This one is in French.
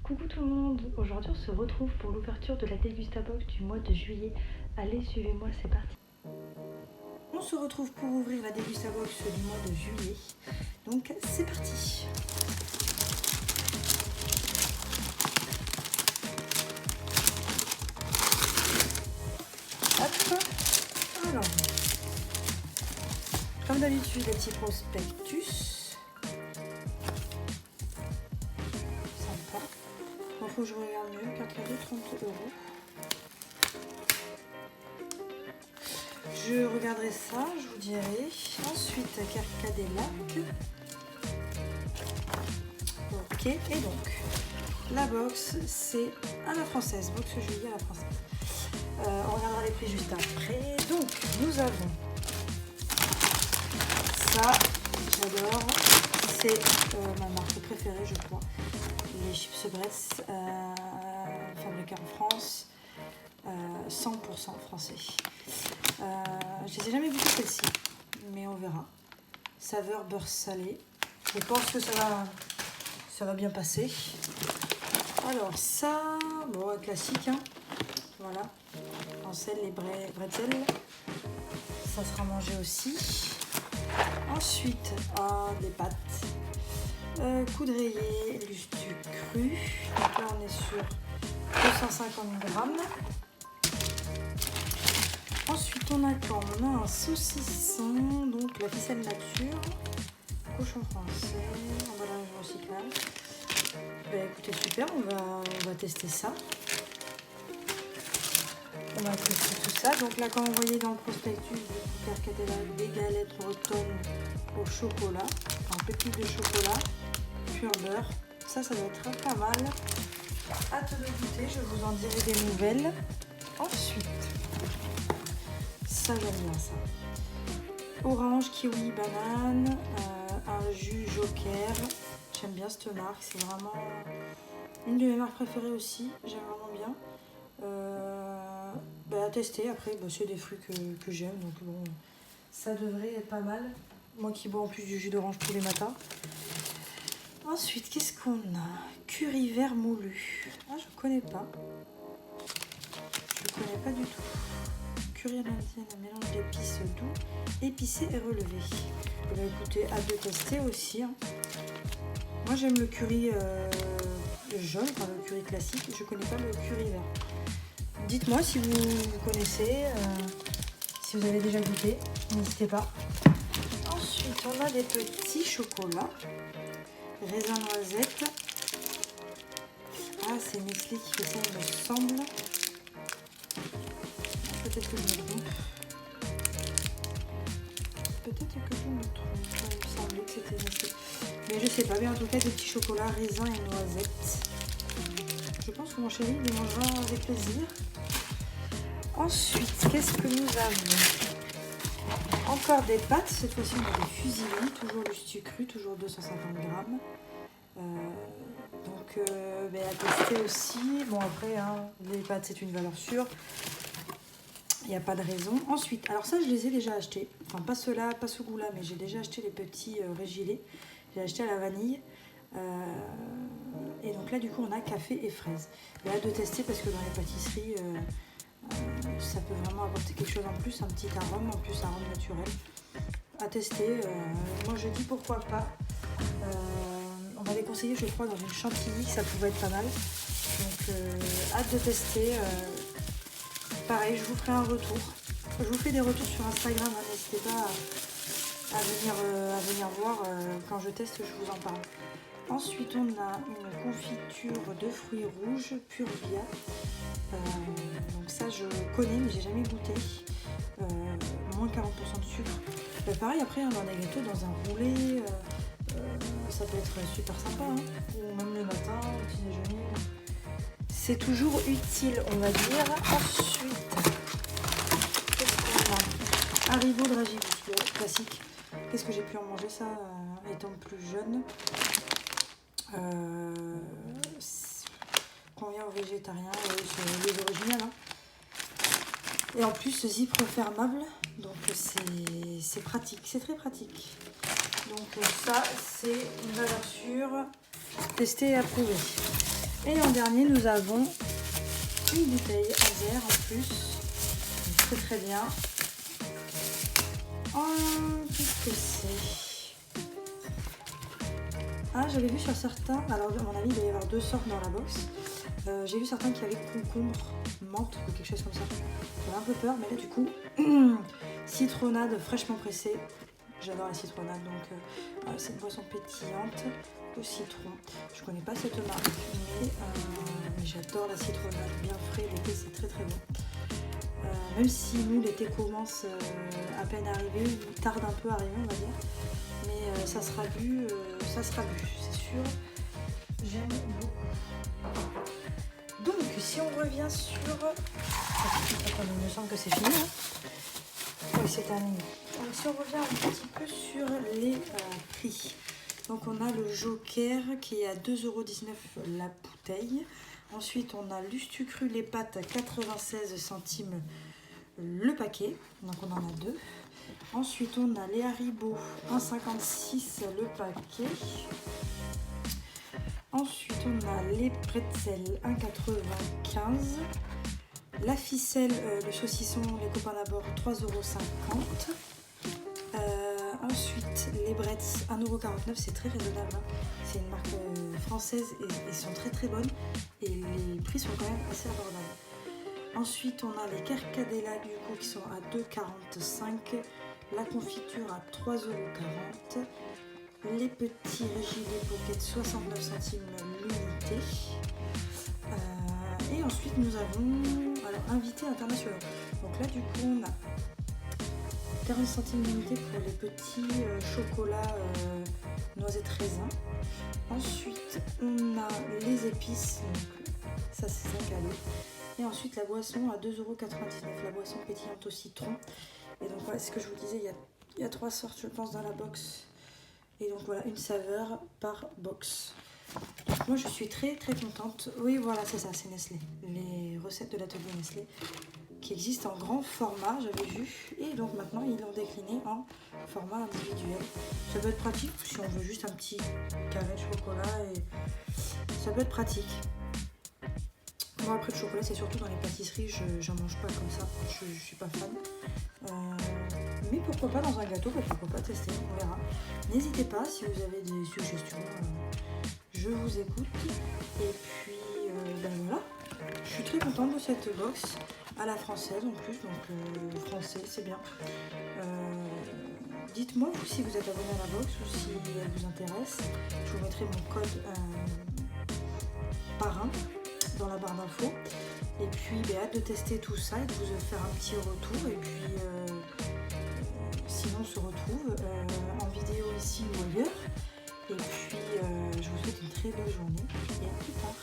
Coucou tout le monde, aujourd'hui on se retrouve pour l'ouverture de la Dégustabox du mois de juillet. Allez, suivez-moi, c'est parti. On se retrouve pour ouvrir la Dégustabox du mois de juillet. Donc c'est parti. Hop. Alors, comme d'habitude, le petit prospectus. Sympa. Il faut que je regarde mieux, carte cadeau 30 €. Je regarderai ça, je vous dirai. Ensuite, Carcadélac. Ok, et donc, la box, c'est à la française. Box juillet à la française. On regardera les prix juste après. Donc, nous avons ça, j'adore. C'est ma marque préférée, je crois. Les chips Bretz, fabriqués en France. 100% français. Je les ai jamais goûté celle-ci, mais on verra. Saveur beurre salé. Je pense que ça va bien passer. Alors ça, bon, classique, hein. Voilà. En sel, les bretzels. Ça sera mangé aussi. Ensuite, des pâtes. Coudreillé, lustu cru. Donc là, on est sur 250 grammes. Ensuite, on a quoi? On a un saucisson, donc la ficelle nature, cochon français, emballage recyclable. Bah, écoutez, super, on va tester ça. On va tester tout ça. Donc là, comme vous voyez dans le prospectus, Carcadélac, des galettes bretonnes au chocolat, en pépites de chocolat, pur beurre. Ça doit être pas mal. Hâte de goûter, je vous en dirai des nouvelles. Ensuite, ça j'aime bien ça. Orange, kiwi, banane, un jus joker. J'aime bien cette marque, c'est vraiment une de mes marques préférées aussi. J'aime vraiment bien. À tester après, c'est des fruits que j'aime, donc bon, ça devrait être pas mal. Moi qui bois en plus du jus d'orange tous les matins. Ensuite, qu'est-ce qu'on a? Curry vert moulu. Ah, je connais pas. Je connais pas du tout. Curry à l'indienne, un mélange d'épices doux, épicé et relevé. Et bien écoutez, hâte de tester aussi. Hein. Moi j'aime le curry jaune, enfin le curry classique. Je connais pas le curry vert. Dites-moi si vous connaissez, si vous avez déjà goûté, n'hésitez pas. Ensuite, on a des petits chocolats, raisin noisette. Ah, c'est Nestlé qui fait ça, il me semble. Peut-être que je me trompe. Peut-être que je me trompe. Il me semblait que c'était Nestlé. Mais je sais pas, mais en tout cas, des petits chocolats, raisin et noisette. Je pense que mon chéri les mangera avec plaisir. Ensuite, qu'est-ce que nous avons? Encore des pâtes, cette fois-ci on a des fusilli, toujours lustu cru, toujours 250 grammes. À tester aussi. Bon après, hein, les pâtes c'est une valeur sûre. Il n'y a pas de raison. Ensuite, alors ça je les ai déjà achetés. Enfin pas ceux-là, pas ce goût-là, mais j'ai déjà acheté les petits régilés. J'ai acheté à la vanille. Et donc là du coup on a café et fraises. J'ai hâte de tester parce que dans les pâtisseries ça peut vraiment apporter quelque chose en plus, un petit arôme, en plus un arôme naturel. À tester, moi je dis pourquoi pas. On m'avait conseillé je crois dans une chantilly que ça pouvait être pas mal. Donc hâte de tester. Pareil, je vous ferai un retour. Je vous fais des retours sur Instagram, hein, n'hésitez pas à venir voir quand je teste, je vous en parle. Ensuite, on a une confiture de fruits rouges, pur via. Donc ça, je connais, mais j'ai jamais goûté. Moins 40% de sucre. Pareil, après, dans des gâteaux, dans un roulé, ça peut être super sympa. Hein. Ou même le matin, au petit déjeuner. C'est toujours utile, on va dire. Ensuite, qu'est-ce qu'on a? Haribo Dragibus, classique. Qu'est-ce que j'ai pu en manger ça étant plus jeune? Convient aux végétariens, c'est les originales. Hein. Et en plus, zip refermable, donc c'est pratique, c'est très pratique. Donc ça, c'est une valeur sûre, testée et approuvée. Et en dernier, nous avons une bouteille en verre en plus. Donc, très très bien. Qu'est-ce que c'est? Ah, j'avais vu sur certains, alors à mon avis il doit y avoir 2 sortes dans la box. J'ai vu certains qui avaient concombre, menthe ou quelque chose comme ça. J'avais un peu peur, mais là du coup, citronnade fraîchement pressée. J'adore la citronnade, donc voilà, c'est une boisson pétillante au citron. Je connais pas cette marque, mais j'adore la citronnade, bien frais, l'été c'est très très bon. Même si nous l'été commence à peine à arriver, ou tarde un peu à arriver on va dire, mais ça sera bu, c'est sûr, j'aime beaucoup. Donc si on revient sur... il me semble que c'est fini. Hein. Oui, c'est terminé. Donc si on revient un petit peu sur les prix. Donc on a le Joker qui est à 2,19 € la bouteille. Ensuite on a l'Ustucru les pâtes à 96 centimes le paquet. Donc on en a 2. Ensuite on a les Haribo 1,56 le paquet. Ensuite, on a les pretzels 1,95 €. La ficelle, le saucisson, les copains d'abord 3,50 €. Ensuite, les Bretz 1,49 €. C'est très raisonnable. Hein. C'est une marque française et ils sont très très bonnes. Et les prix sont quand même assez abordables. Ensuite, on a les Carcadella du coup qui sont à 2,45 €. La confiture à 3,40 €. Les petits Régilets Pocket 69 centimes l'unité. Et ensuite nous avons invités internationaux. Donc là du coup on a 40 centimes l'unité pour les petits chocolats noisettes raisin. Ensuite on a les épices, donc ça c'est 5 cadeaux. Et ensuite la boisson à 2,99 €, la boisson pétillante au citron. Et donc voilà ce que je vous disais, il y a 3 sortes je pense dans la box. Et donc voilà, une saveur par box. Donc moi je suis très très contente. Oui voilà, c'est ça, c'est Nestlé. Les recettes de l'atelier Nestlé qui existent en grand format, j'avais vu. Et donc maintenant ils l'ont décliné en format individuel. Ça peut être pratique si on veut juste un petit carré de chocolat. Et ça peut être pratique. Moi après le chocolat c'est surtout dans les pâtisseries, j'en mange pas comme ça, je suis pas fan. Mais pourquoi pas dans un gâteau, pourquoi pas tester, on verra. N'hésitez pas si vous avez des suggestions, je vous écoute. Et puis voilà, je suis très contente de cette box à la française en plus, donc français c'est bien. Dites-moi vous si vous êtes abonné à la box ou si elle vous intéresse. Je vous mettrai mon code parrain dans la barre d'infos. Et puis hâte de tester tout ça et de vous faire un petit retour. Et puis sinon on se retrouve en vidéo ici ou ailleurs. Et puis je vous souhaite une très belle journée et à plus tard.